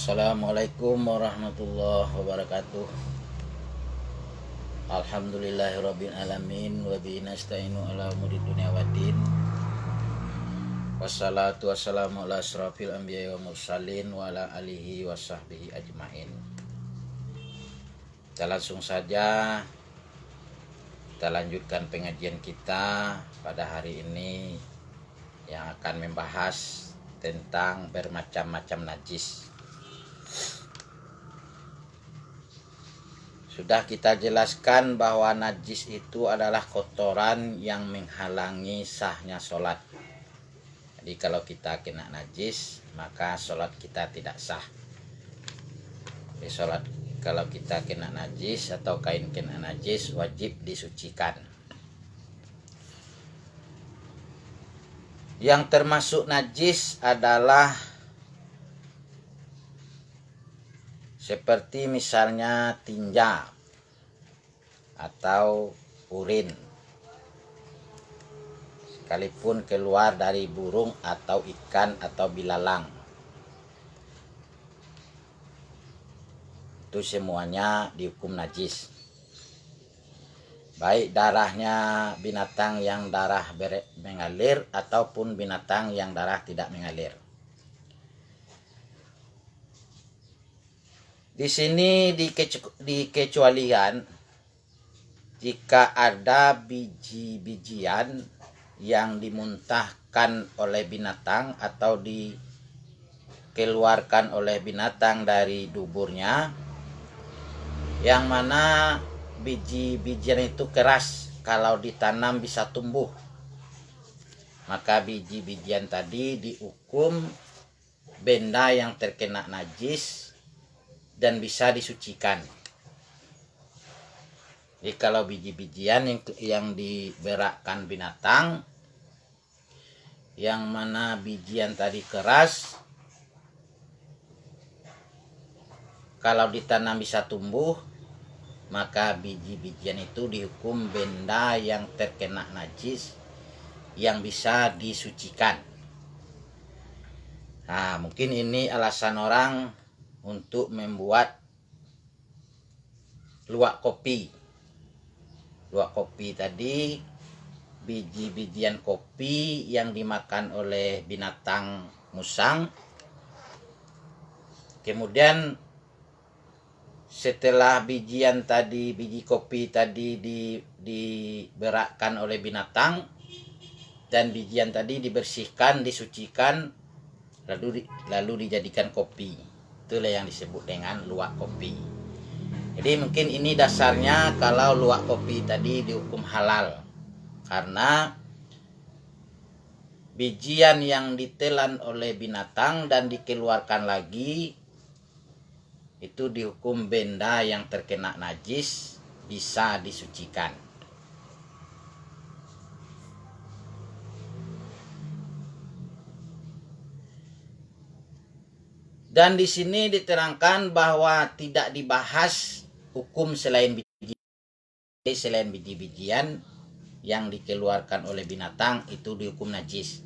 Assalamualaikum warahmatullahi wabarakatuh. Alhamdulillahirabbil alamin wa bihi nasta'inu ala umuri dunya waddin. Wassalatu wassalamu ala asrofil anbiya'i wa mursalin wa ala alihi wa sahbihi ajmain. Kita langsung saja kita lanjutkan pengajian kita pada hari ini yang akan membahas tentang bermacam-macam najis. Sudah kita jelaskan bahwa najis itu adalah kotoran yang menghalangi sahnya sholat. Jadi kalau kita kena najis, maka sholat kita tidak sah. Jadi kalau kita kena najis atau kain kena najis, wajib disucikan. Yang termasuk najis adalah seperti misalnya tinja atau urin, sekalipun keluar dari burung atau ikan atau bilalang. Itu semuanya dihukum najis. Baik darahnya binatang yang darah mengalir ataupun binatang yang darah tidak mengalir. Di sini dikecualian jika ada biji-bijian yang dimuntahkan oleh binatang atau dikeluarkan oleh binatang dari duburnya, yang mana biji-bijian itu keras, kalau ditanam bisa tumbuh, maka biji-bijian tadi dihukum benda yang terkena najis dan bisa disucikan. Jadi kalau biji-bijian yang diberakkan binatang, yang mana bijian tadi keras, kalau ditanam bisa tumbuh, maka biji-bijian itu dihukum benda yang terkena najis yang bisa disucikan. Nah, mungkin ini alasan orang untuk membuat luwak kopi. Luwak kopi tadi biji-bijian kopi yang dimakan oleh binatang musang. Kemudian setelah biji kopi tadi diberakkan oleh binatang dan bijian tadi dibersihkan, disucikan, lalu dijadikan kopi. Itulah yang disebut dengan luwak kopi. Jadi mungkin ini dasarnya kalau luwak kopi tadi dihukum halal, karena bijian yang ditelan oleh binatang dan dikeluarkan lagi itu dihukum benda yang terkena najis, bisa disucikan. Dan di sini diterangkan bahwa tidak dibahas hukum selain biji-bijian yang dikeluarkan oleh binatang itu dihukum najis.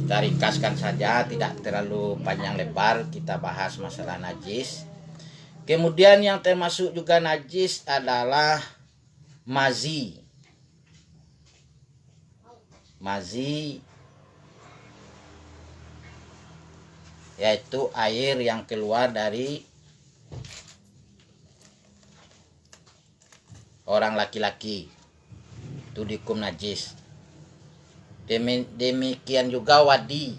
Kita ringkaskan saja, tidak terlalu panjang lebar kita bahas masalah najis. Kemudian yang termasuk juga najis adalah mazi. Mazi yaitu air yang keluar dari orang laki-laki, itu dihukum najis. Demikian juga wadi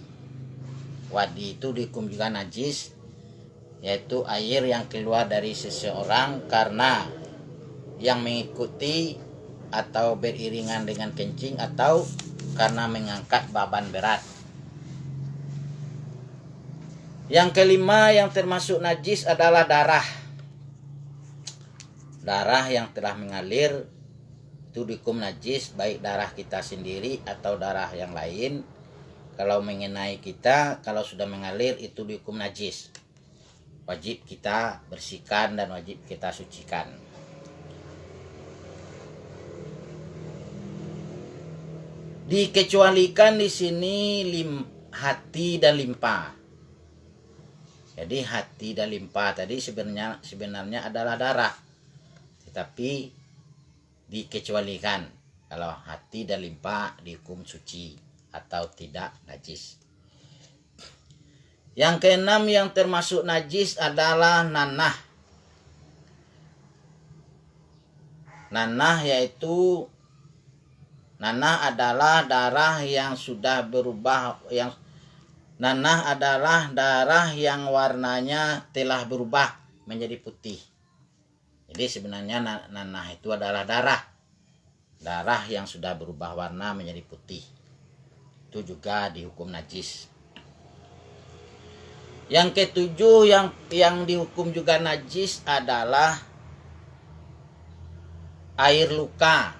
itu dihukum juga najis, yaitu air yang keluar dari seseorang karena yang mengikuti atau beriringan dengan kencing atau karena mengangkat beban berat. Yang kelima yang termasuk najis adalah darah. Darah yang telah mengalir itu dihukum najis, baik darah kita sendiri atau darah yang lain. Kalau mengenai kita, kalau sudah mengalir itu dihukum najis. Wajib kita bersihkan dan wajib kita sucikan. Dikecualikan di sini hati dan limpa. Jadi hati dan limpa tadi sebenarnya adalah darah, tetapi dikecualikan kalau hati dan limpa dihukum suci atau tidak najis. Yang keenam yang termasuk najis adalah nanah. Nanah adalah darah yang sudah berubah, nanah adalah darah yang warnanya telah berubah menjadi putih. Jadi sebenarnya nanah itu adalah darah yang sudah berubah warna menjadi putih. Itu juga dihukum najis. Yang ketujuh yang dihukum juga najis adalah air luka.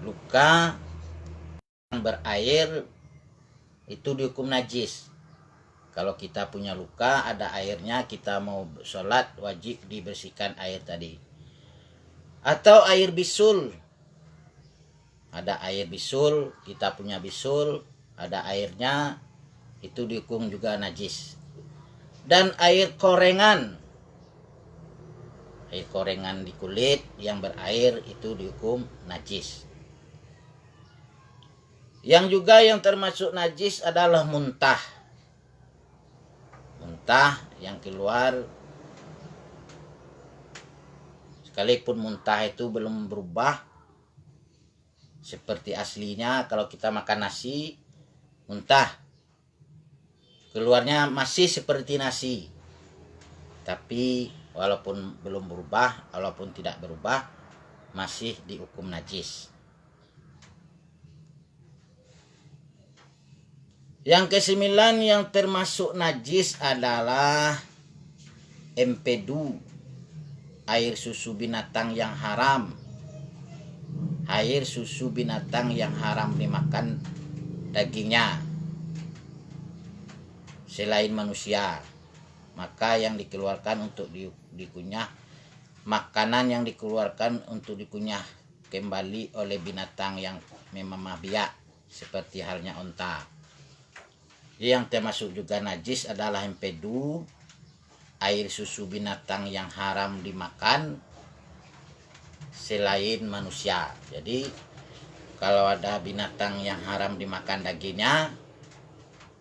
Luka yang berair itu dihukum najis. Kalau kita punya luka, ada airnya, kita mau sholat, wajib dibersihkan air tadi. Atau air bisul. Ada air bisul, kita punya bisul, ada airnya, itu dihukum juga najis. Dan air korengan. Air korengan di kulit yang berair itu dihukum najis. Yang juga yang termasuk najis adalah muntah. Muntah yang keluar, sekalipun muntah itu belum berubah seperti aslinya. Kalau kita makan nasi, muntah, keluarnya masih seperti nasi, tapi walaupun belum berubah, walaupun tidak berubah, masih dihukum najis. Yang kesembilan yang termasuk najis adalah empedu, air susu binatang yang haram. Air susu binatang yang haram dimakan dagingnya selain manusia. Maka yang dikeluarkan untuk dikunyah, makanan yang dikeluarkan untuk dikunyah kembali oleh binatang yang memang biak, seperti halnya onta. Yang termasuk juga najis adalah empedu, air susu binatang yang haram dimakan selain manusia. Jadi kalau ada binatang yang haram dimakan dagingnya,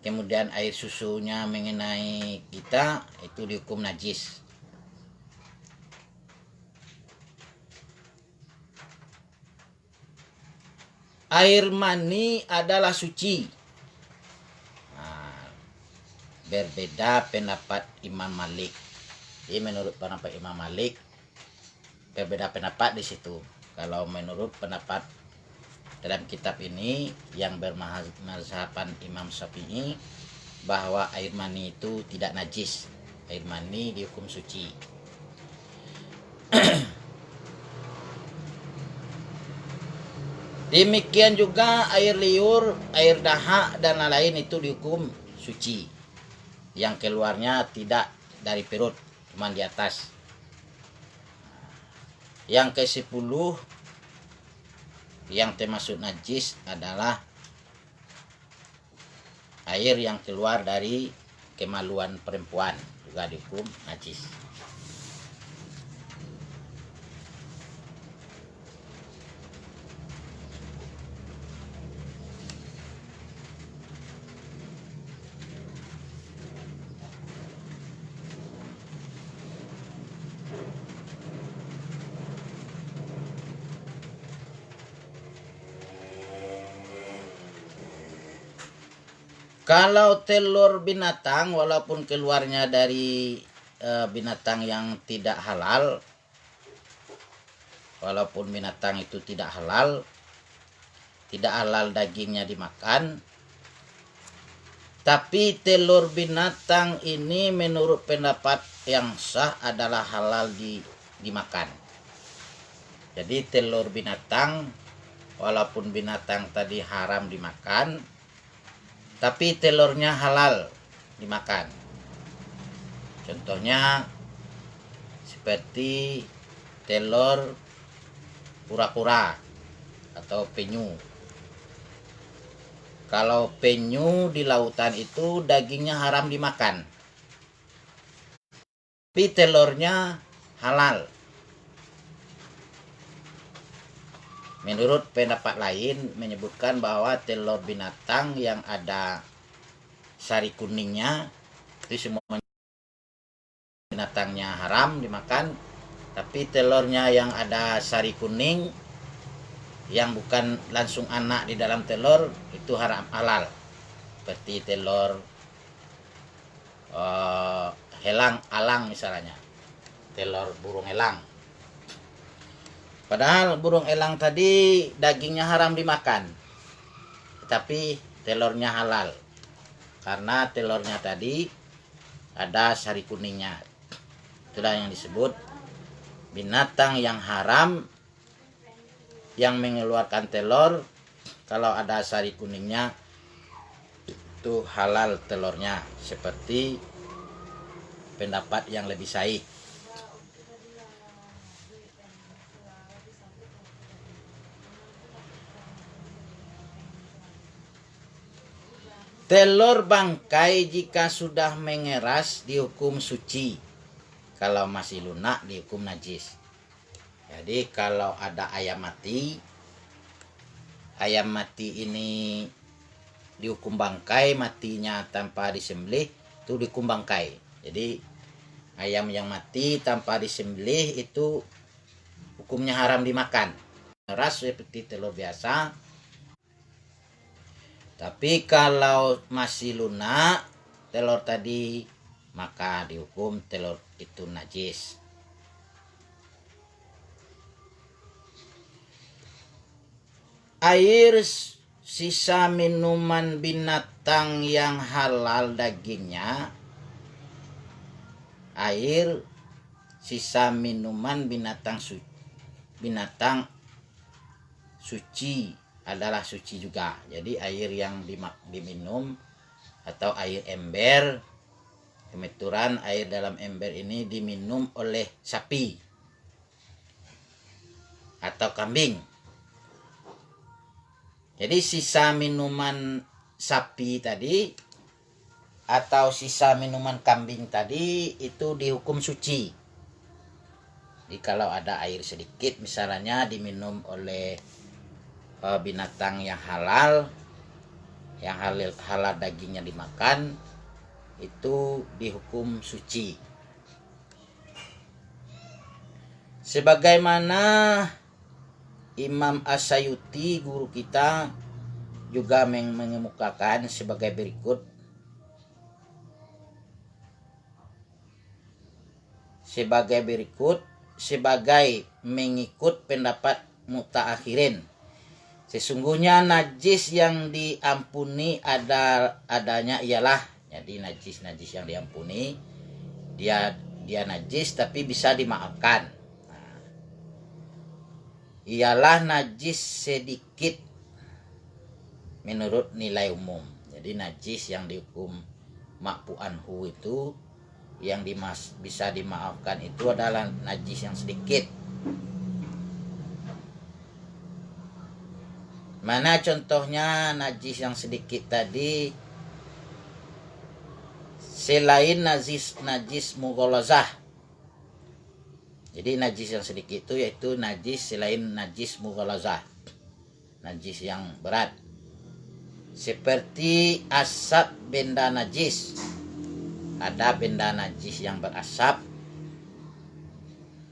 kemudian air susunya mengenai kita, itu dihukum najis. Air mani adalah suci. Berbeda pendapat Imam Malik. Jadi menurut pendapat Imam Malik, berbeda pendapat di situ. Kalau menurut pendapat dalam kitab ini yang bermazhaban Imam Syafi'i, bahwa air mani itu tidak najis. Air mani dihukum suci. Demikian juga air liur, air dahak dan lain-lain itu dihukum suci. Yang keluarnya tidak dari perut, cuma di atas. Yang ke-10 yang termasuk najis adalah air yang keluar dari kemaluan perempuan, juga dihukum najis. Kalau telur binatang, walaupun keluarnya dari binatang yang tidak halal, walaupun binatang itu tidak halal dagingnya dimakan, tapi telur binatang ini menurut pendapat yang sah adalah halal dimakan. Jadi telur binatang, walaupun binatang tadi haram dimakan, tapi telurnya halal dimakan. Contohnya seperti telur kura-kura atau penyu. Kalau penyu di lautan itu dagingnya haram dimakan, tapi telurnya halal. Menurut pendapat lain menyebutkan bahwa telur binatang yang ada sari kuningnya itu semua binatangnya haram dimakan, tapi telurnya yang ada sari kuning yang bukan langsung anak di dalam telur itu halal. Seperti telur helang alang misalnya, telur burung elang. Padahal burung elang tadi dagingnya haram dimakan, tapi telurnya halal karena telurnya tadi ada sari kuningnya. Itulah yang disebut binatang yang haram yang mengeluarkan telur. Kalau ada sari kuningnya itu halal telurnya, seperti pendapat yang lebih sahih. Telur bangkai jika sudah mengeras dihukum suci, kalau masih lunak dihukum najis. Jadi kalau ada ayam mati ini dihukum bangkai, matinya tanpa disembelih itu dihukum bangkai. Jadi ayam yang mati tanpa disembelih itu hukumnya haram dimakan. Ras seperti telur biasa. Tapi kalau masih lunak telur tadi, maka dihukum telur itu najis. Air sisa minuman binatang yang halal dagingnya. Air sisa minuman binatang suci adalah suci juga. Jadi air yang diminum atau air ember, kebetulan air dalam ember ini diminum oleh sapi atau kambing. Jadi sisa minuman sapi tadi atau sisa minuman kambing tadi itu dihukum suci. Jadi kalau ada air sedikit misalnya diminum oleh binatang yang halal dagingnya dimakan, itu dihukum suci. Sebagaimana Imam As-Sayuti guru kita juga mengemukakan sebagai berikut. Sebagai mengikut pendapat mutaakhirin, sesungguhnya najis yang diampuni adanya ialah, jadi najis yang diampuni dia najis tapi bisa dimaafkan. Ialah najis sedikit menurut nilai umum. Jadi najis yang dihukum ma'fu anhu itu yang bisa dimaafkan itu adalah najis yang sedikit. Mana contohnya najis yang sedikit tadi? Selain najis mughalazah. Jadi najis yang sedikit itu yaitu najis selain najis mughalazah, najis yang berat. Seperti asap benda najis. Ada benda najis yang berasap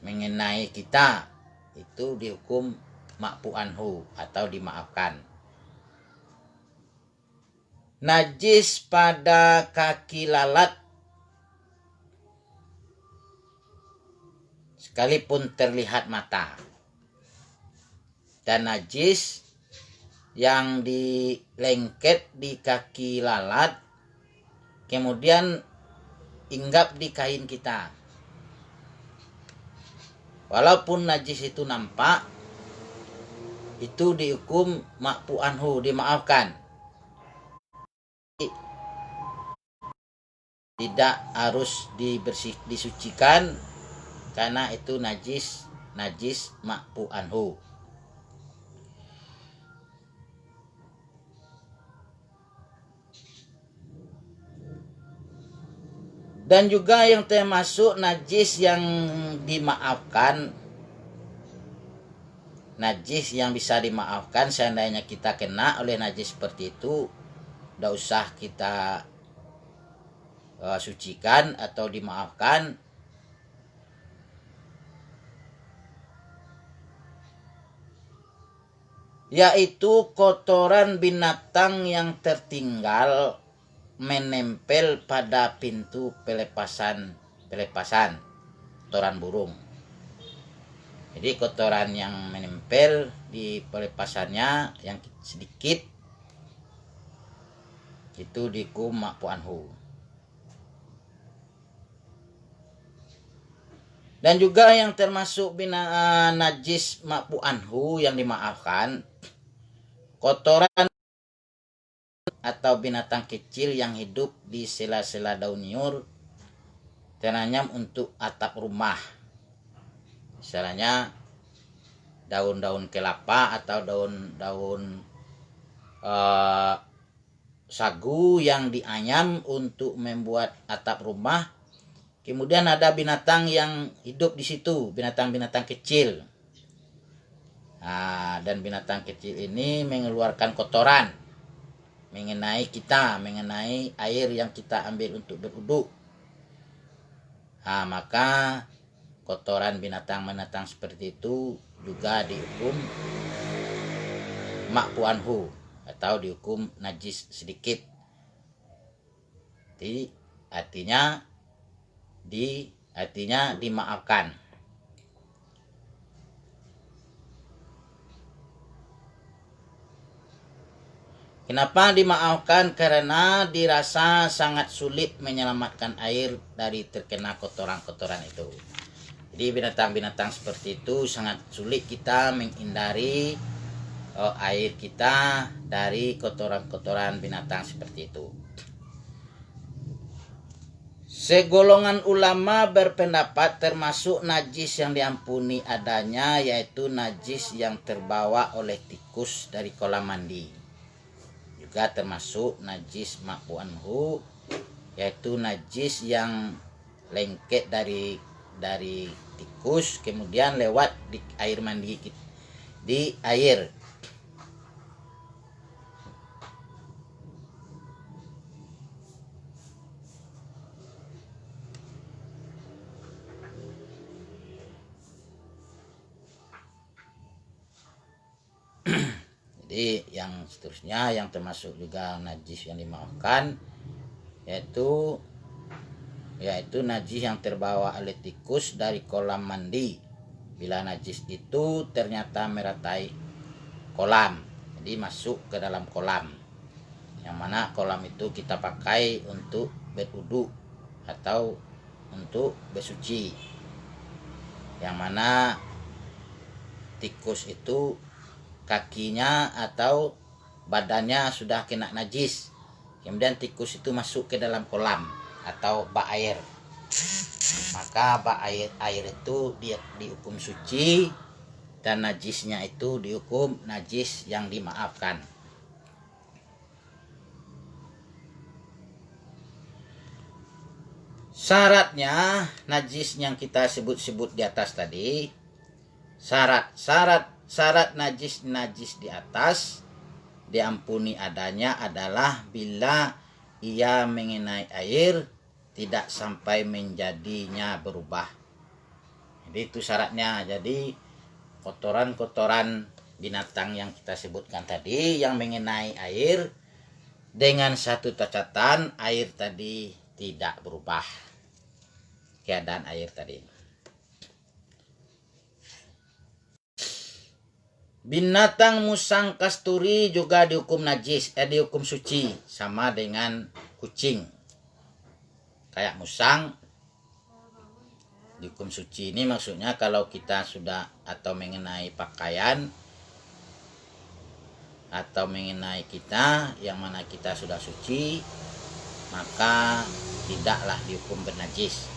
mengenai kita, itu dihukum ma'fu anhu atau dimaafkan. Najis pada kaki lalat sekalipun terlihat mata, dan najis yang dilengket di kaki lalat kemudian hinggap di kain kita, walaupun najis itu nampak, itu dihukum ma'fu anhu, dimaafkan. Tidak harus disucikan karena itu najis ma'fu anhu. Dan juga yang termasuk najis yang dimaafkan, najis yang bisa dimaafkan seandainya kita kena oleh najis seperti itu, tidak usah kita sucikan atau dimaafkan, yaitu kotoran binatang yang tertinggal menempel pada pintu pelepasan kotoran burung. Jadi kotoran yang menempel di pelepasannya yang sedikit itu dihukum ma'fu anhu. Dan juga yang termasuk najis ma'fu anhu yang dimaafkan, kotoran atau binatang kecil yang hidup di sela-sela daun nyur teranyam untuk atap rumah. Misalnya daun-daun kelapa atau daun-daun sagu yang dianyam untuk membuat atap rumah. Kemudian ada binatang yang hidup di situ, binatang-binatang kecil. Dan binatang kecil ini mengeluarkan kotoran mengenai kita, mengenai air yang kita ambil untuk berwudu. Maka kotoran binatang-binatang seperti itu juga dihukum ma'fu anhu atau dihukum najis sedikit. Jadi artinya dimaafkan. Kenapa dimaafkan? Karena dirasa sangat sulit menyelamatkan air dari terkena kotoran-kotoran itu. Jadi binatang-binatang seperti itu sangat sulit kita menghindari air kita dari kotoran-kotoran binatang seperti itu. Segolongan ulama berpendapat termasuk najis yang diampuni adanya, yaitu najis yang terbawa oleh tikus dari kolam mandi. Juga termasuk najis ma'fu anhu, yaitu najis yang lengket dari tikus kemudian lewat di air mandi, di air. Jadi yang seterusnya yang termasuk juga najis yang dimaafkan yaitu najis yang terbawa oleh tikus dari kolam mandi. Bila najis itu ternyata meratai kolam, jadi masuk ke dalam kolam, yang mana kolam itu kita pakai untuk berwudu atau untuk bersuci, yang mana tikus itu kakinya atau badannya sudah kena najis, kemudian tikus itu masuk ke dalam kolam atau bak air, maka bak air itu dihukum suci dan najisnya itu dihukum najis yang dimaafkan. Syaratnya najis yang kita sebut-sebut di atas tadi, syarat najis di atas diampuni adanya adalah bila ia mengenai air tidak sampai menjadinya berubah. Jadi itu syaratnya. Jadi kotoran-kotoran binatang yang kita sebutkan tadi yang mengenai air, dengan satu catatan, air tadi tidak berubah keadaan air tadi. Binatang musang kasturi juga dihukum najis, dihukum suci, sama dengan kucing. Kayak musang dihukum suci. Ini maksudnya kalau kita sudah atau mengenai pakaian atau mengenai kita yang mana kita sudah suci, maka tidaklah dihukum bernajis.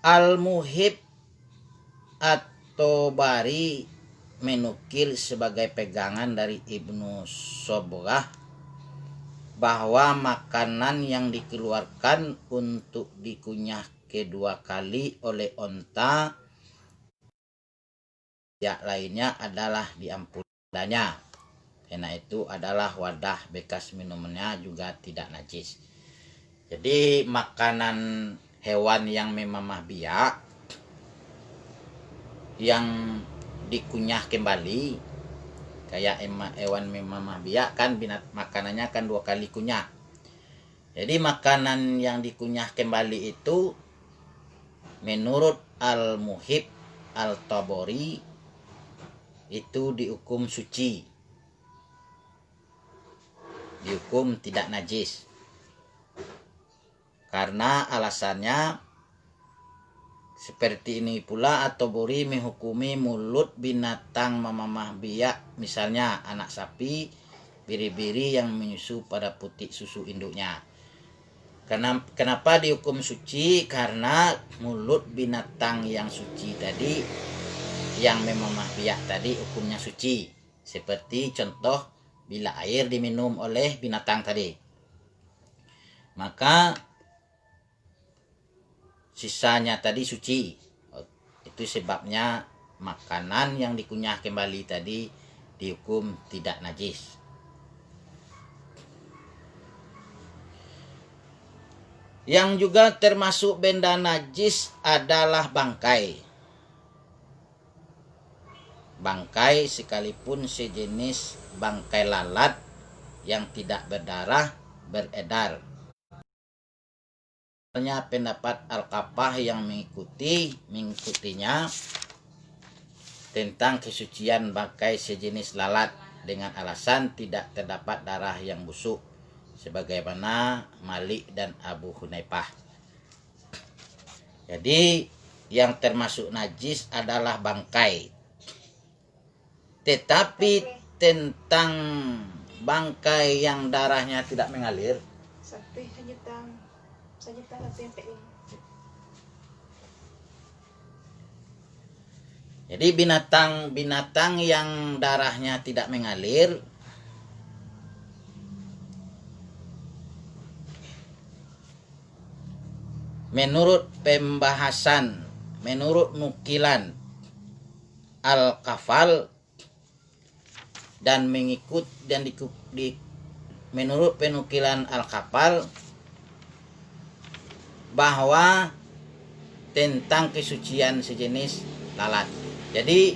Al-Muhib atau Bari menukil sebagai pegangan dari Ibnu Sobrah bahwa makanan yang dikeluarkan untuk dikunyah kedua kali oleh onta ya lainnya adalah diampuni dosanya, karena itu adalah wadah bekas minumannya juga tidak najis. Jadi makanan hewan yang memamah biak yang dikunyah kembali, kayak hewan memamah biak kan makanannya kan 2 kali kunyah. Jadi makanan yang dikunyah kembali itu menurut Al-Muhib Al-Tabari itu dihukum suci, dihukum tidak najis. Karena alasannya seperti ini pula At-Tabari menghukumi mulut binatang memamah biak, misalnya anak sapi, biri-biri yang menyusu pada putih susu induknya. Kenapa dihukum suci? Karena mulut binatang yang suci tadi, yang memamah biak tadi hukumnya suci. Seperti contoh bila air diminum oleh binatang tadi, maka sisanya tadi suci. Itu sebabnya makanan yang dikunyah kembali tadi dihukum tidak najis. Yang juga termasuk benda najis adalah bangkai. Bangkai sekalipun sejenis bangkai lalat yang tidak berdarah beredar. Pendapat Al-Kafah yang mengikutinya tentang kesucian bangkai sejenis lalat dengan alasan tidak terdapat darah yang busuk, sebagaimana Malik dan Abu Hunaifah. Jadi yang termasuk najis adalah bangkai. Tetapi tentang bangkai yang darahnya tidak mengalir, jadi binatang yang darahnya tidak mengalir menurut nukilan Al-Kafal dan menurut penukilan Al-Kafal bahwa tentang kesucian sejenis lalat. Jadi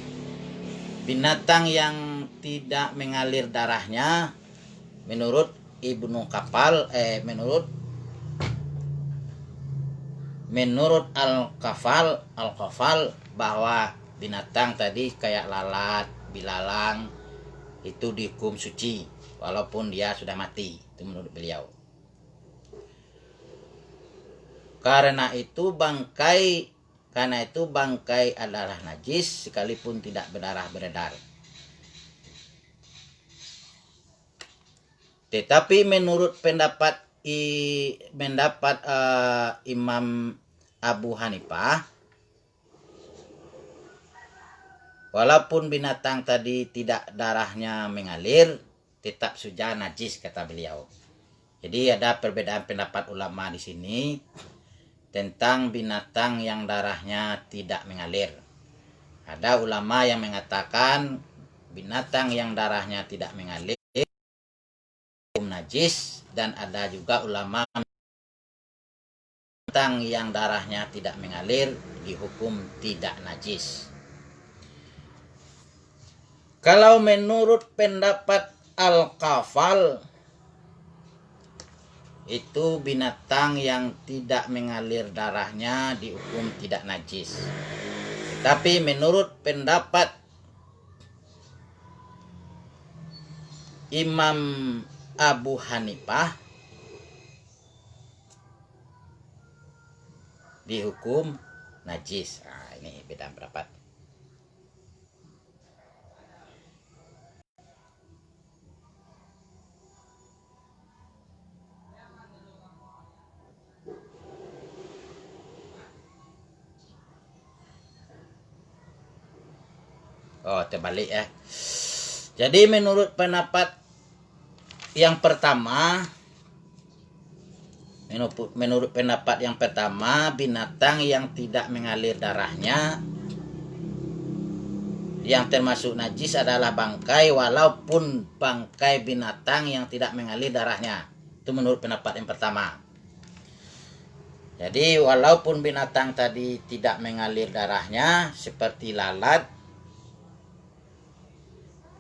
binatang yang tidak mengalir darahnya menurut menurut Al-Kafal bahwa binatang tadi kayak lalat, bilalang itu dihukum suci walaupun dia sudah mati. Itu menurut beliau. Karena itu bangkai adalah najis sekalipun tidak berdarah beredar. Tetapi menurut pendapat Imam Abu Hanifah, walaupun binatang tadi tidak darahnya mengalir, tetap saja najis, kata beliau. Jadi ada perbedaan pendapat ulama di sini tentang binatang yang darahnya tidak mengalir. Ada ulama yang mengatakan binatang yang darahnya tidak mengalir hukum najis, dan ada juga ulama binatang yang darahnya tidak mengalir dihukum tidak najis. Kalau menurut pendapat Al-Kafal, itu binatang yang tidak mengalir darahnya dihukum tidak najis. Tapi menurut pendapat Imam Abu Hanifah dihukum najis. Nah, ini beda pendapat. Oh, terbalik ya. Jadi menurut pendapat yang pertama, menurut pendapat yang pertama, binatang yang tidak mengalir darahnya yang termasuk najis adalah bangkai, walaupun bangkai binatang yang tidak mengalir darahnya. Itu menurut pendapat yang pertama. Jadi walaupun binatang tadi tidak mengalir darahnya seperti lalat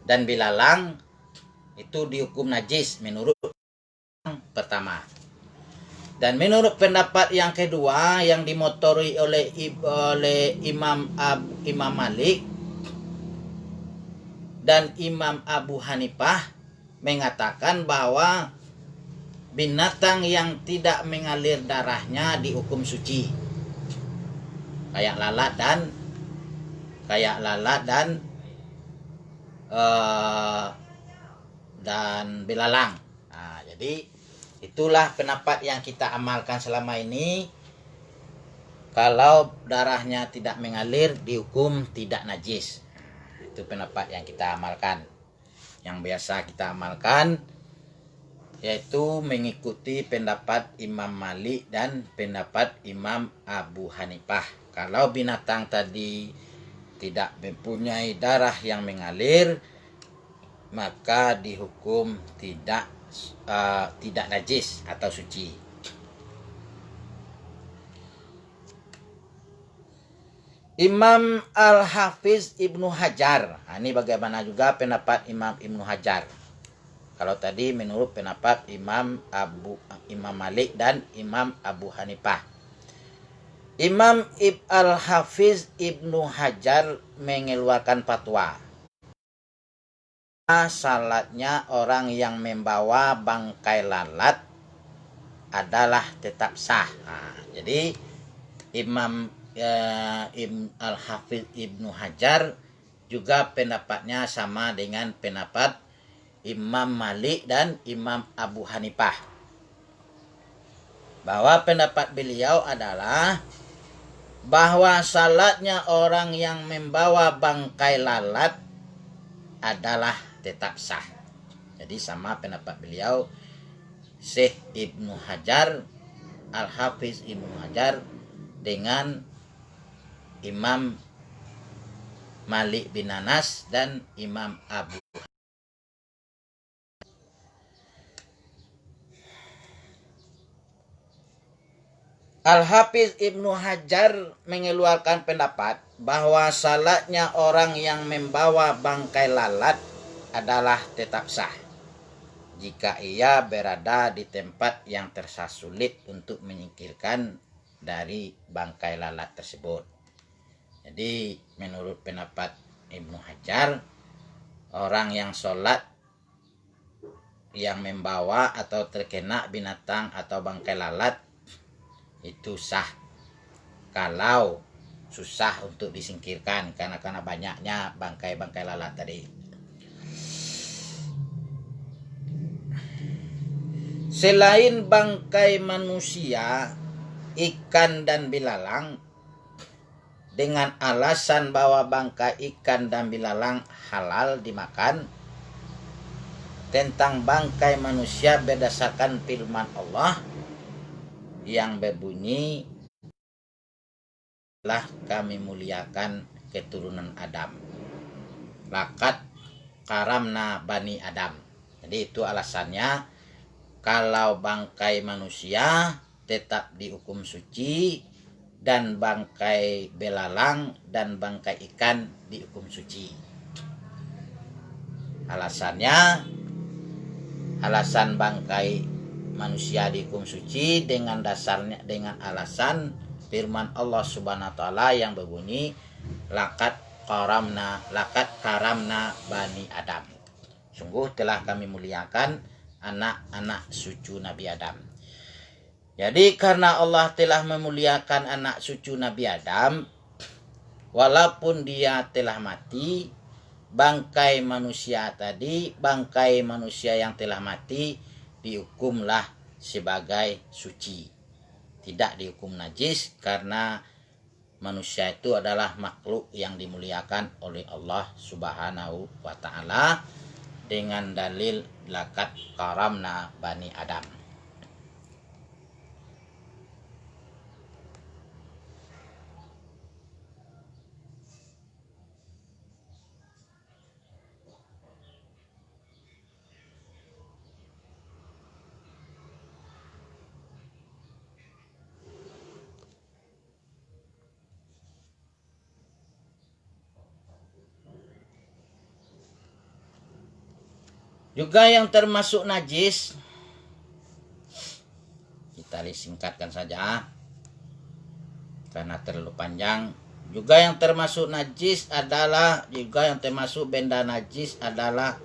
dan bilalang, itu dihukum najis menurut yang pertama. Dan menurut pendapat yang kedua yang dimotori oleh Imam Malik dan Imam Abu Hanifah mengatakan bahwa binatang yang tidak mengalir darahnya dihukum suci. Kayak lalat dan belalang. Nah, jadi itulah pendapat yang kita amalkan selama ini. Kalau darahnya tidak mengalir dihukum tidak najis. Itu pendapat yang kita amalkan. Yang biasa kita amalkan yaitu mengikuti pendapat Imam Malik dan pendapat Imam Abu Hanifah. Kalau binatang tadi tidak mempunyai darah yang mengalir, maka dihukum tidak najis atau suci. Imam Al-Hafiz Ibnu Hajar. Nah, ini bagaimana juga pendapat Imam Ibnu Hajar. Kalau tadi menurut pendapat Imam Malik dan Imam Abu Hanifah. Imam Al-Hafiz Ibnu Hajar mengeluarkan fatwa. Salatnya orang yang membawa bangkai lalat adalah tetap sah. Nah, jadi Imam Al-Hafiz Ibnu Hajar juga pendapatnya sama dengan pendapat Imam Malik dan Imam Abu Hanifah. Bahwa pendapat beliau adalah bahwa salatnya orang yang membawa bangkai lalat adalah tetap sah. Jadi sama pendapat beliau, Syekh Ibnu Hajar, Al-Hafiz Ibnu Hajar dengan Imam Malik bin Anas dan Imam Abu. Al-Hafiz Ibnu Hajar mengeluarkan pendapat bahwa salatnya orang yang membawa bangkai lalat adalah tetap sah jika ia berada di tempat yang tersisa sulit untuk menyingkirkan dari bangkai lalat tersebut. Jadi menurut pendapat Ibnu Hajar, orang yang sholat yang membawa atau terkena binatang atau bangkai lalat itu sah kalau susah untuk disingkirkan karena banyaknya bangkai-bangkai lalat tadi. Selain bangkai manusia, ikan dan belalang, dengan alasan bahwa bangkai ikan dan belalang halal dimakan, tentang bangkai manusia berdasarkan firman Allah yang berbunyi, "Telah kami muliakan keturunan Adam. Laqad karamna bani Adam." Jadi itu alasannya kalau bangkai manusia tetap dihukum suci dan bangkai belalang dan bangkai ikan dihukum suci. Alasan bangkai manusia dihukum suci dengan alasan firman Allah Subhanahu wa taala yang berbunyi, laqad karamna bani Adam. Sungguh telah kami muliakan anak-anak cucu Nabi Adam. Jadi karena Allah telah memuliakan anak cucu Nabi Adam, walaupun dia telah mati, bangkai manusia yang telah mati dihukumlah sebagai suci, tidak dihukum najis karena manusia itu adalah makhluk yang dimuliakan oleh Allah Subhanahu wa Ta'ala dengan dalil laqad karamna bani Adam. Juga yang termasuk najis, kita singkatkan saja karena terlalu panjang. Juga yang termasuk najis adalah, juga yang termasuk benda najis adalah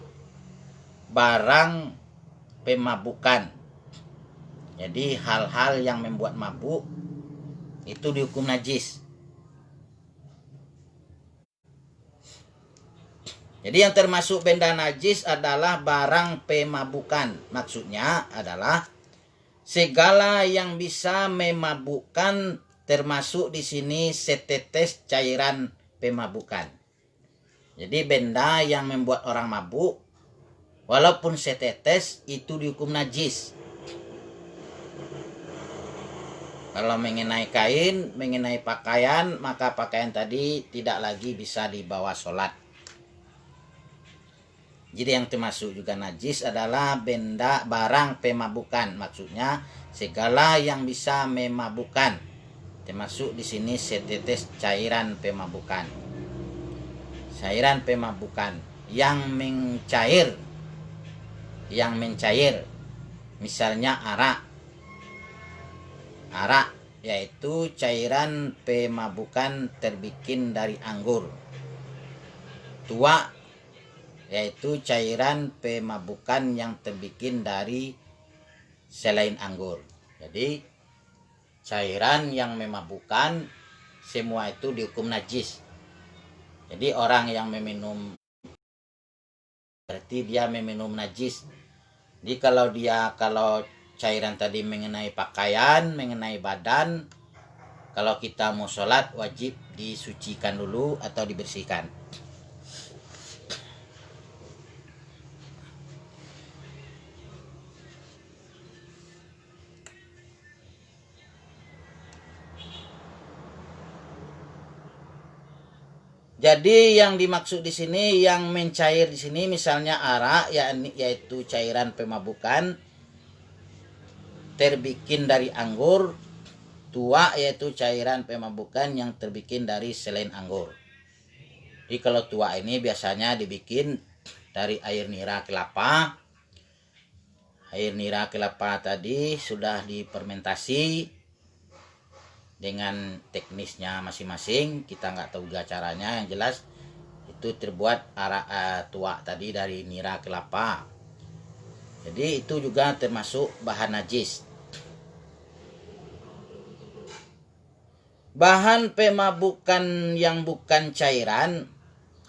barang pemabukan. Jadi hal-hal yang membuat mabuk itu dihukum najis. Jadi yang termasuk benda najis adalah barang pemabukan. Maksudnya adalah segala yang bisa memabukkan, termasuk di sini setetes cairan pemabukan. Jadi benda yang membuat orang mabuk walaupun setetes itu dihukum najis. Kalau mengenai kain, mengenai pakaian, maka pakaian tadi tidak lagi bisa dibawa sholat. Jadi yang termasuk juga najis adalah benda barang pemabukan. Maksudnya segala yang bisa memabukkan. Termasuk di sini setetes cairan pemabukan. Cairan pemabukan yang mencair. Yang mencair. Misalnya arak. Arak yaitu cairan pemabukan terbikin dari anggur. Tuak yaitu cairan pemabukan yang terbikin dari selain anggur. Jadi cairan yang memabukkan semua itu dihukum najis. Jadi orang yang meminum berarti dia meminum najis. Jadi kalau cairan tadi mengenai pakaian, mengenai badan, kalau kita mau sholat wajib disucikan dulu atau dibersihkan. Jadi yang dimaksud di sini, yang mencair di sini misalnya arak, yaitu cairan pemabukan terbikin dari anggur. Tuak yaitu cairan pemabukan yang terbikin dari selain anggur. Jadi kalau tuak ini biasanya dibikin dari air nira kelapa. Air nira kelapa tadi sudah difermentasi dengan teknisnya masing-masing, kita nggak tahu juga caranya. Yang jelas itu terbuat arak tuak tadi dari nira kelapa. Jadi itu juga termasuk bahan najis. Bahan pemabukan yang bukan cairan,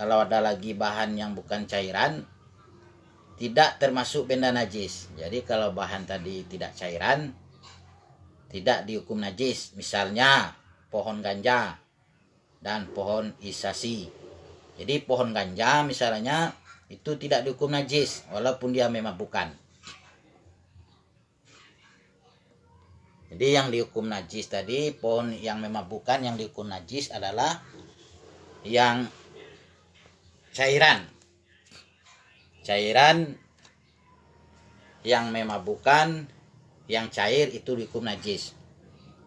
kalau ada lagi bahan yang bukan cairan, tidak termasuk benda najis. Jadi kalau bahan tadi tidak cairan, tidak dihukum najis. Misalnya pohon ganja dan pohon isasi. Jadi pohon ganja misalnya itu tidak dihukum najis walaupun dia memabukkan. Jadi yang dihukum najis tadi, pohon yang memabukkan yang dihukum najis adalah yang cairan. Cairan yang memabukkan, yang cair itu dihukum najis.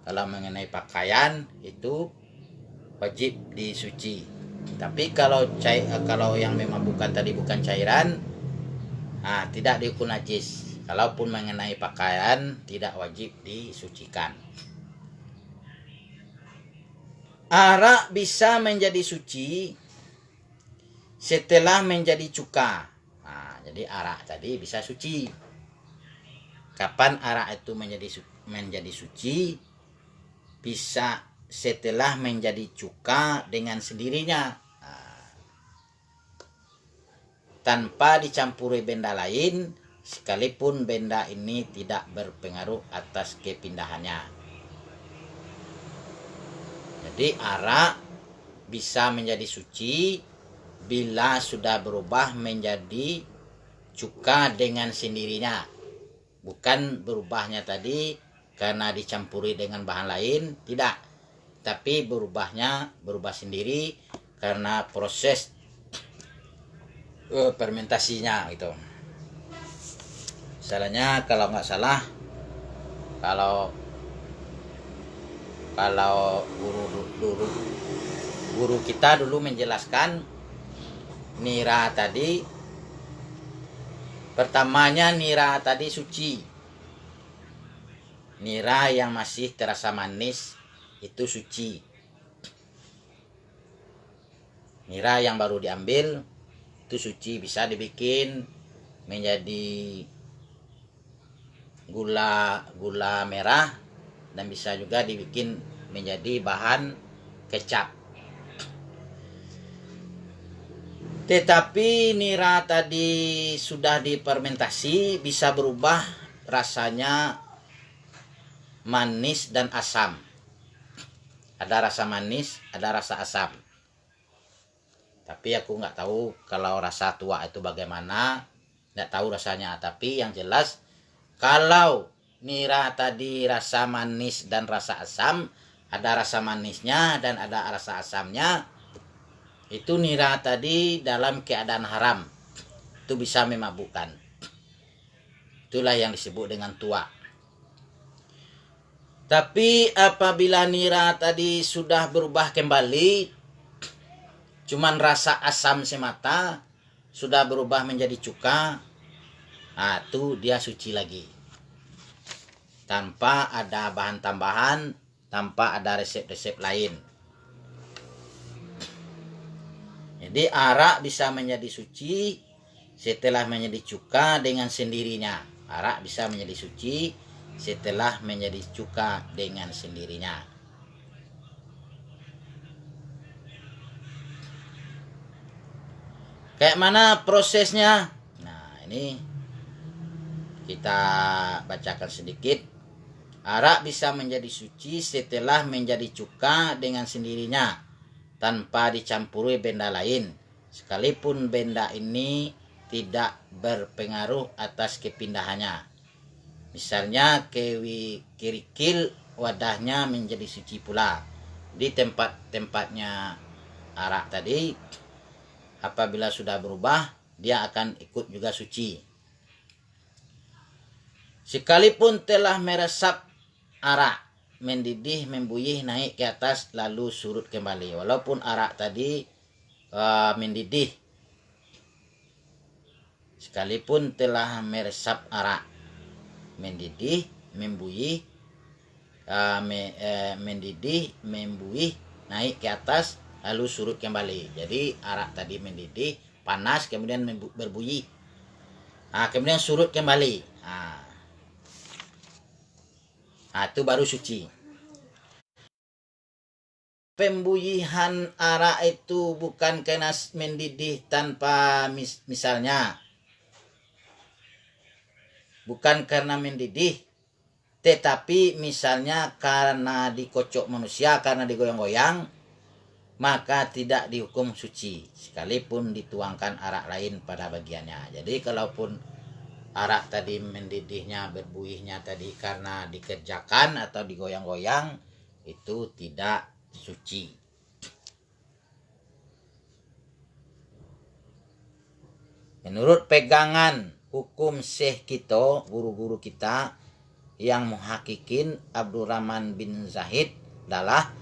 Kalau mengenai pakaian itu wajib disuci. Tapi kalau yang memabukkan tadi bukan cairan, tidak dihukum najis. Kalaupun mengenai pakaian tidak wajib disucikan. Arak bisa menjadi suci setelah menjadi cuka. Jadi arak tadi bisa suci. Kapan arak itu menjadi suci? Bisa setelah menjadi cuka dengan sendirinya, tanpa dicampuri benda lain, sekalipun benda ini tidak berpengaruh atas kepindahannya. Jadi arak bisa menjadi suci bila sudah berubah menjadi cuka dengan sendirinya. Bukan berubahnya tadi karena dicampuri dengan bahan lain, tidak. Tapi berubah sendiri karena proses fermentasinya gitu. Misalnya kalau nggak salah, kalau guru kita dulu menjelaskan nira tadi, pertamanya nira tadi suci. Nira yang masih terasa manis itu suci. Nira yang baru diambil itu suci, bisa dibikin menjadi gula merah dan bisa juga dibikin menjadi bahan kecap. Tetapi nira tadi sudah difermentasi bisa berubah rasanya manis dan asam. Ada rasa manis, ada rasa asam. Tapi aku nggak tahu kalau rasa tua itu bagaimana, nggak tahu rasanya. Tapi yang jelas kalau nira tadi rasa manis dan rasa asam, ada rasa manisnya dan ada rasa asamnya, itu nira tadi dalam keadaan haram. Itu bisa memabukkan. Itulah yang disebut dengan tua. Tapi apabila nira tadi sudah berubah kembali, cuman rasa asam semata, sudah berubah menjadi cuka, nah itu dia suci lagi. Tanpa ada bahan tambahan, tanpa ada resep-resep lain. Jadi arak bisa menjadi suci setelah menjadi cuka dengan sendirinya. Arak bisa menjadi suci setelah menjadi cuka dengan sendirinya. Kayak mana prosesnya? Nah, ini kita bacakan sedikit. Arak bisa menjadi suci setelah menjadi cuka dengan sendirinya tanpa dicampuri benda lain, sekalipun benda ini tidak berpengaruh atas kepindahannya. Misalnya kerikil wadahnya menjadi suci pula. Di tempat-tempatnya arak tadi, apabila sudah berubah, dia akan ikut juga suci. Sekalipun telah meresap arak, mendidih, membuyih, naik ke atas, lalu surut kembali. Walaupun arak tadi mendidih, sekalipun telah meresap arak, mendidih, membuyih, mendidih, membuyih, naik ke atas, lalu surut kembali. Jadi arak tadi mendidih, panas, kemudian berbuyih, kemudian surut kembali. Itu baru suci. Pembuyihan arak itu bukan karena mendidih tanpa misalnya, bukan karena mendidih, tetapi misalnya karena dikocok manusia, karena digoyang-goyang, maka tidak dihukum suci sekalipun dituangkan arak lain pada bagiannya. Jadi kalaupun arak tadi mendidihnya, berbuyihnya tadi karena dikerjakan atau digoyang-goyang, itu tidak suci. Menurut pegangan hukum Syekh kita, guru-guru kita yang muhakikin Abdurrahman bin Zahid adalah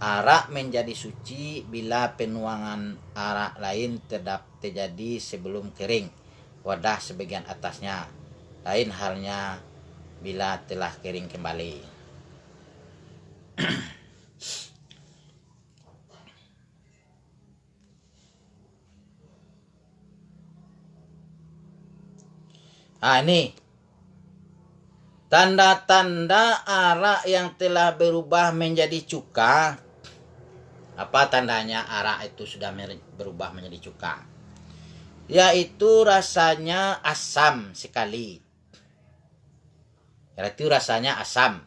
arak menjadi suci bila penuangan arak lain terjadi sebelum kering wadah sebagian atasnya. Lain halnya bila telah kering kembali. Ini tanda-tanda arak yang telah berubah menjadi cuka. Apa tandanya arak itu sudah berubah menjadi cuka? Yaitu rasanya asam sekali. Yaitu rasanya asam.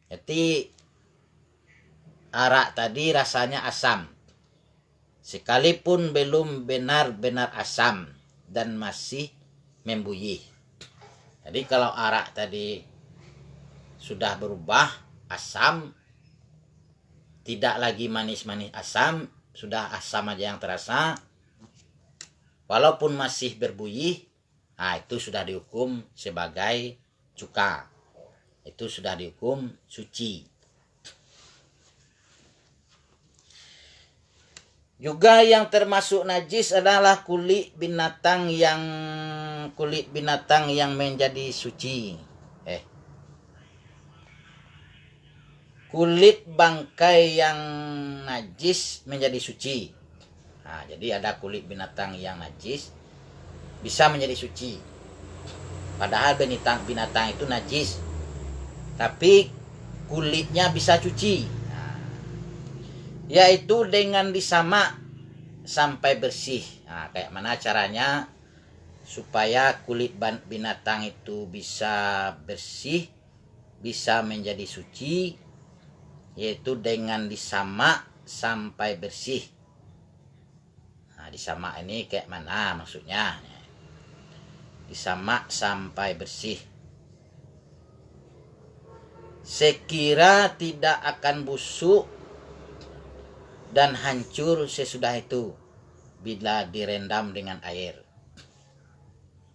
Jadi arak tadi rasanya asam. Sekalipun belum benar-benar asam dan masih membuyih. Jadi kalau arak tadi sudah berubah asam, tidak lagi manis-manis asam, sudah asam aja yang terasa, walaupun masih berbuyih, nah itu sudah dihukum sebagai cuka. Itu sudah dihukum suci. Juga yang termasuk najis adalah kulit binatang yang menjadi suci. Kulit bangkai yang najis menjadi suci. Nah, jadi ada kulit binatang yang najis bisa menjadi suci. Padahal binatang itu najis, tapi kulitnya bisa cuci. Nah, yaitu dengan disamak sampai bersih. Nah, kayak mana caranya supaya kulit binatang itu bisa bersih, bisa menjadi suci, yaitu dengan disamak sampai bersih. Nah, disamak ini kayak mana maksudnya? Disamak sampai bersih. Sekira tidak akan busuk dan hancur sesudah itu bila direndam dengan air.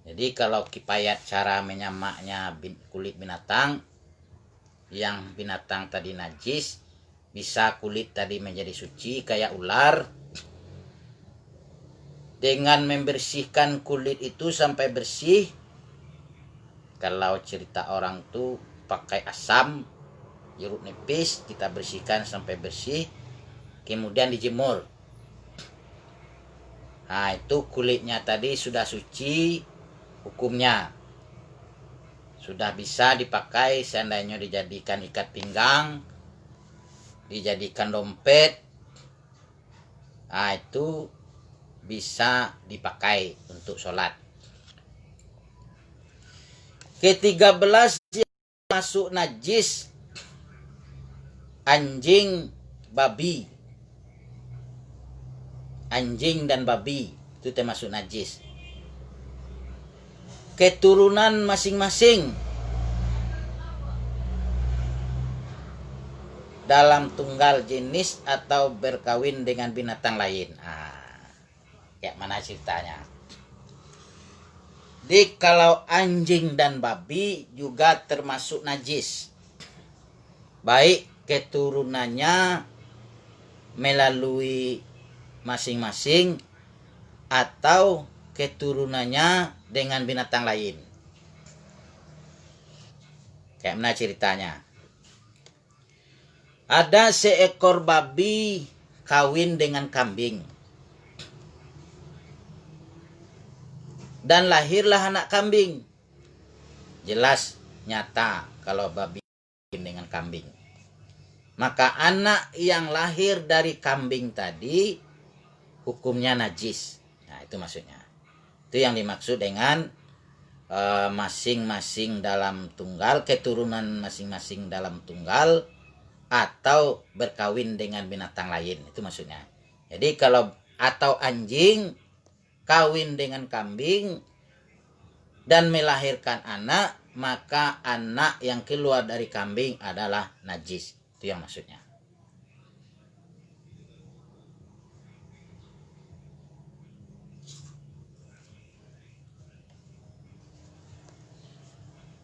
Jadi kalau kipayat cara menyamaknya kulit binatang, yang binatang tadi najis, bisa kulit tadi menjadi suci kayak ular. Dengan membersihkan kulit itu sampai bersih. Kalau cerita orang tuh pakai asam, jeruk nipis, kita bersihkan sampai bersih, kemudian dijemur. Nah, itu kulitnya tadi sudah suci hukumnya. Sudah bisa dipakai, seandainya dijadikan ikat pinggang, dijadikan dompet. Nah, itu bisa dipakai untuk sholat. Ke-13 yang masuk najis, anjing, babi. Anjing dan babi itu termasuk najis. Keturunan masing-masing dalam tunggal jenis atau berkawin dengan binatang lain. Kayak mana ceritanya? Jadi kalau anjing dan babi juga termasuk najis, baik keturunannya melalui masing-masing atau keturunannya dengan binatang lain. Kayak mana ceritanya? Ada seekor babi kawin dengan kambing. Dan lahirlah anak kambing. Jelas nyata kalau babi kawin dengan kambing. Maka anak yang lahir dari kambing tadi hukumnya najis. Nah, itu maksudnya. Itu yang dimaksud dengan masing-masing dalam tunggal, keturunan masing-masing dalam tunggal, atau berkawin dengan binatang lain. Itu maksudnya. Jadi kalau atau anjing kawin dengan kambing dan melahirkan anak, maka anak yang keluar dari kambing adalah najis. Itu yang maksudnya.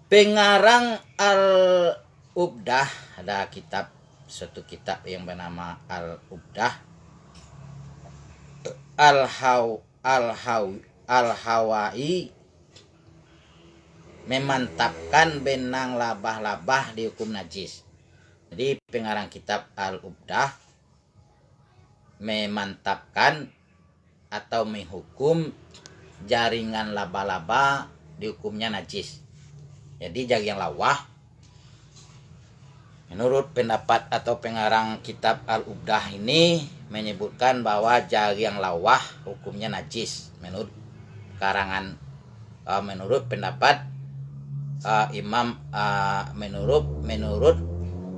Pengarang Al-Ubdah, ada suatu kitab yang bernama Al-Ubdah, Al-Hawai memantapkan benang labah-labah dihukum najis. Jadi pengarang kitab Al-Ubdah memantapkan atau menghukum jaringan laba-laba dihukumnya najis. Jadi jaring lawah, menurut pendapat atau pengarang kitab Al-Ubdah ini menyebutkan bahwa jaring lawah hukumnya najis. Menurut karangan, menurut pendapat menurut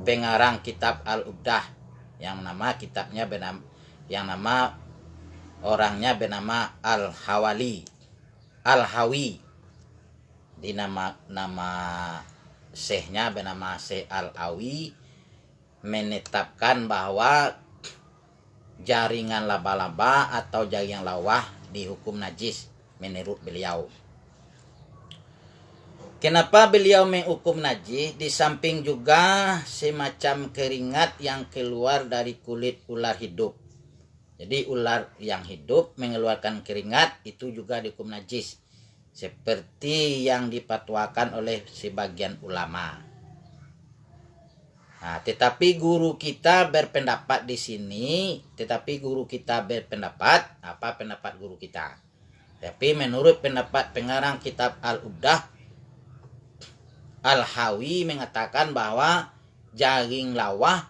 pengarang kitab Al-Ubdah, yang nama kitabnya yang nama orangnya bernama Al-Hawi. Di nama syekhnya bernama Syekh Al-Hawi, menetapkan bahwa jaringan laba-laba atau jaringan lawah dihukum najis menurut beliau. Kenapa beliau menghukum najis? Di samping juga semacam keringat yang keluar dari kulit ular hidup. Jadi ular yang hidup mengeluarkan keringat itu juga dihukum najis, seperti yang dipatwakan oleh sebagian ulama. Nah, tetapi guru kita berpendapat di sini, apa pendapat guru kita? Tapi menurut pendapat pengarang kitab Al-Ubdah, Al-Hawi mengatakan bahwa jaring lawah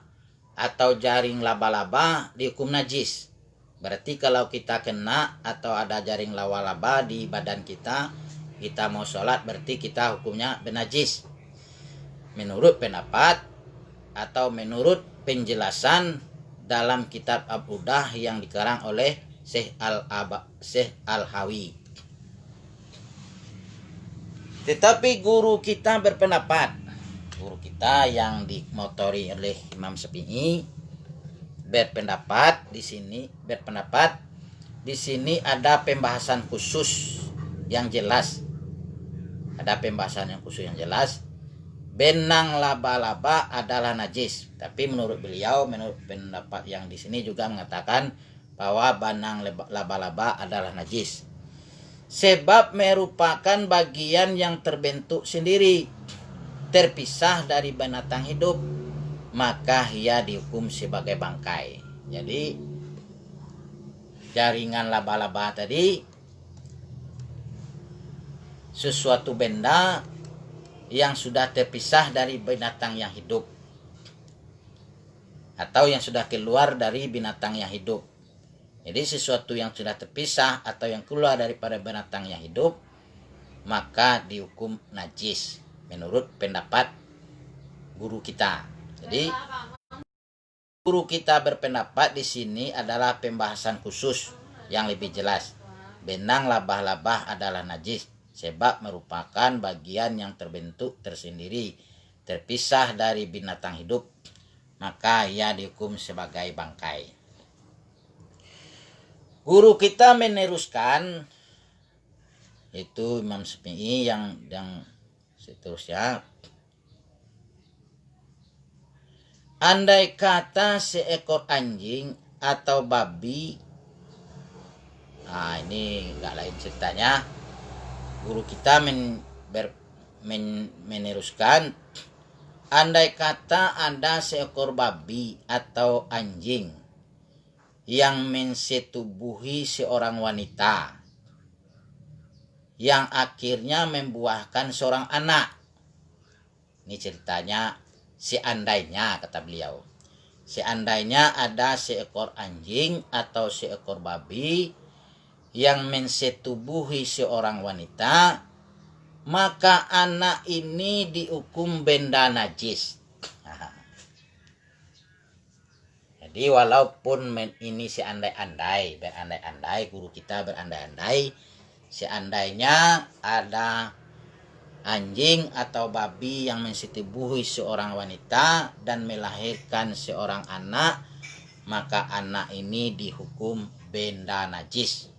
atau jaring laba-laba dihukum najis. Berarti kalau kita kena atau ada jaring laba-laba di badan kita mau sholat, berarti kita hukumnya benajis. Menurut pendapat atau menurut penjelasan dalam kitab Al-Ubdah yang dikarang oleh Syekh Al-Hawi. Tetapi guru kita berpendapat, guru kita yang dimotori oleh Imam Syafi'i berpendapat di sini ada pembahasan khusus yang jelas. Benang laba-laba adalah najis. Tapi menurut beliau, menurut pendapat yang di sini juga mengatakan bahwa benang laba-laba adalah najis. Sebab merupakan bagian yang terbentuk sendiri, terpisah dari binatang hidup, maka ia dihukum sebagai bangkai. Jadi jaringan laba-laba tadi sesuatu benda yang sudah terpisah dari binatang yang hidup atau yang sudah keluar dari binatang yang hidup. Jadi sesuatu yang sudah terpisah atau yang keluar daripada binatang yang hidup, maka dihukum najis menurut pendapat guru kita. Jadi guru kita berpendapat di sini adalah pembahasan khusus yang lebih jelas. Benang laba-laba adalah najis sebab merupakan bagian yang terbentuk tersendiri, terpisah dari binatang hidup, maka ia dihukum sebagai bangkai. Guru kita meneruskan, itu Imam Syafi'i yang seterusnya. Andai kata seekor anjing atau babi, nah ini nggak lain ceritanya. Guru kita meneruskan, andai kata ada seekor babi atau anjing yang mensetubuhi seorang wanita yang akhirnya membuahkan seorang anak. Ini ceritanya seandainya, kata beliau. Seandainya ada seekor anjing atau seekor babi yang mensetubuhi seorang wanita, maka anak ini dihukum benda najis. Jadi walaupun ini seandai-andai, berandai-andai, guru kita berandai-andai, seandainya ada anjing atau babi yang mensetubuhi seorang wanita dan melahirkan seorang anak, maka anak ini dihukum benda najis.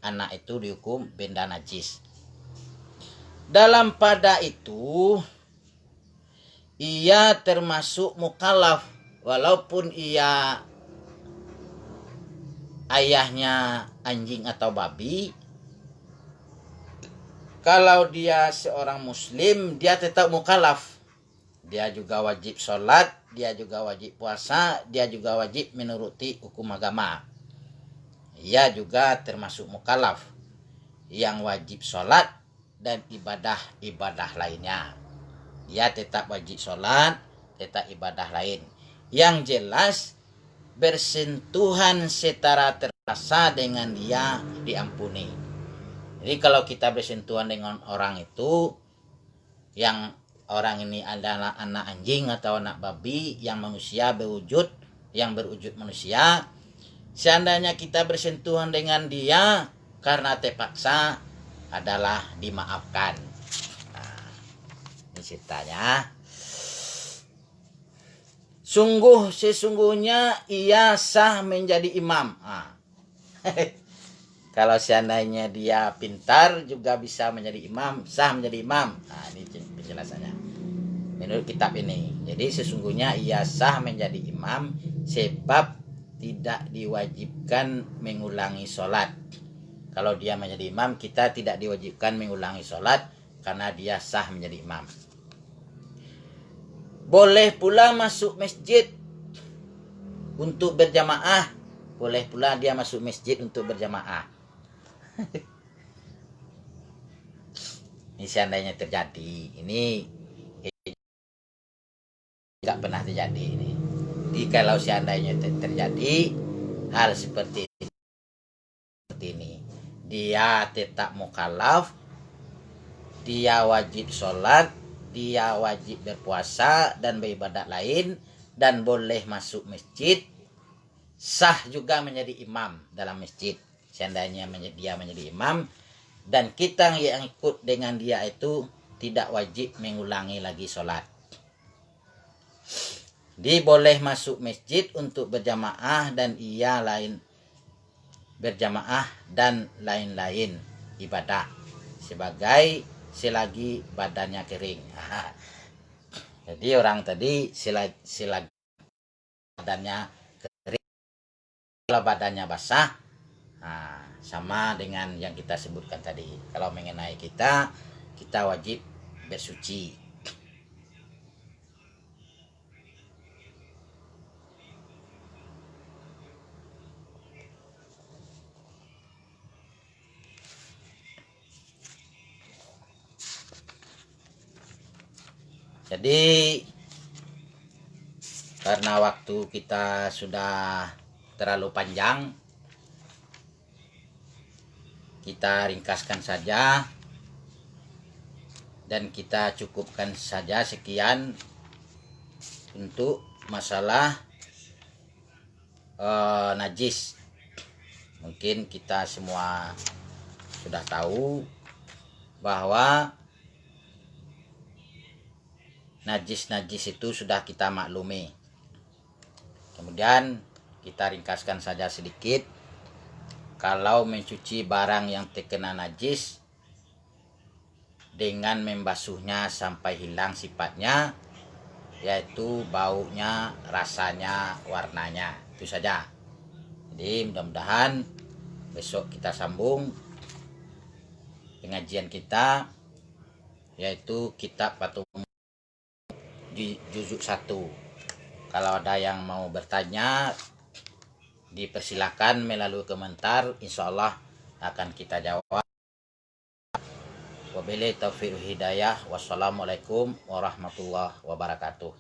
Anak itu dihukum benda najis. Dalam pada itu ia termasuk mukallaf walaupun ia ayahnya anjing atau babi. Kalau dia seorang muslim, dia tetap mukallaf. Dia juga wajib sholat, dia juga wajib puasa, dia juga wajib menuruti hukum agama. Ia juga termasuk mukallaf yang wajib sholat dan ibadah-ibadah lainnya. Dia tetap wajib sholat, tetap ibadah lain. Yang jelas bersentuhan secara terasa dengan dia diampuni. Jadi kalau kita bersentuhan dengan orang itu yang orang ini adalah anak anjing atau anak babi yang manusia berwujud, yang berwujud manusia, seandainya kita bersentuhan dengan dia karena terpaksa, adalah dimaafkan. Nah, ini ceritanya. Sesungguhnya ia sah menjadi imam. Nah. Kalau seandainya dia pintar juga bisa menjadi imam, sah menjadi imam. Nah, ini penjelasannya menurut kitab ini. Jadi sesungguhnya ia sah menjadi imam sebab tidak diwajibkan mengulangi sholat. Kalau dia menjadi imam, kita tidak diwajibkan mengulangi sholat karena dia sah menjadi imam. Boleh pula masuk masjid untuk berjamaah. Boleh pula dia masuk masjid untuk berjamaah. Ini seandainya terjadi. Ini tidak pernah terjadi ini. Jadi kalau seandainya terjadi hal seperti ini, dia tetap mukallaf, dia wajib sholat, dia wajib berpuasa dan beribadat lain, dan boleh masuk masjid, sah juga menjadi imam dalam masjid. Seandainya dia menjadi imam, dan kita yang ikut dengan dia itu tidak wajib mengulangi lagi sholat. Dia boleh masuk masjid untuk berjamaah dan ia lain berjamaah dan lain-lain ibadah sebagai selagi badannya kering. Jadi orang tadi selagi badannya kering, kalau badannya basah, sama dengan yang kita sebutkan tadi. Kalau mengenai kita wajib bersuci. Jadi karena waktu kita sudah terlalu panjang, kita ringkaskan saja dan kita cukupkan saja sekian untuk masalah najis. Mungkin kita semua sudah tahu bahwa najis itu sudah kita maklumi. Kemudian kita ringkaskan saja sedikit. Kalau mencuci barang yang terkena najis dengan membasuhnya sampai hilang sifatnya, yaitu baunya, rasanya, warnanya, itu saja. Jadi mudah-mudahan besok kita sambung pengajian kita, yaitu kitab Fathul juzuk 1. Kalau ada yang mau bertanya, dipersilakan melalui komentar, insyaallah akan kita jawab. Wabillahi taufiq hidayah. Wassalamualaikum warahmatullahi wabarakatuh.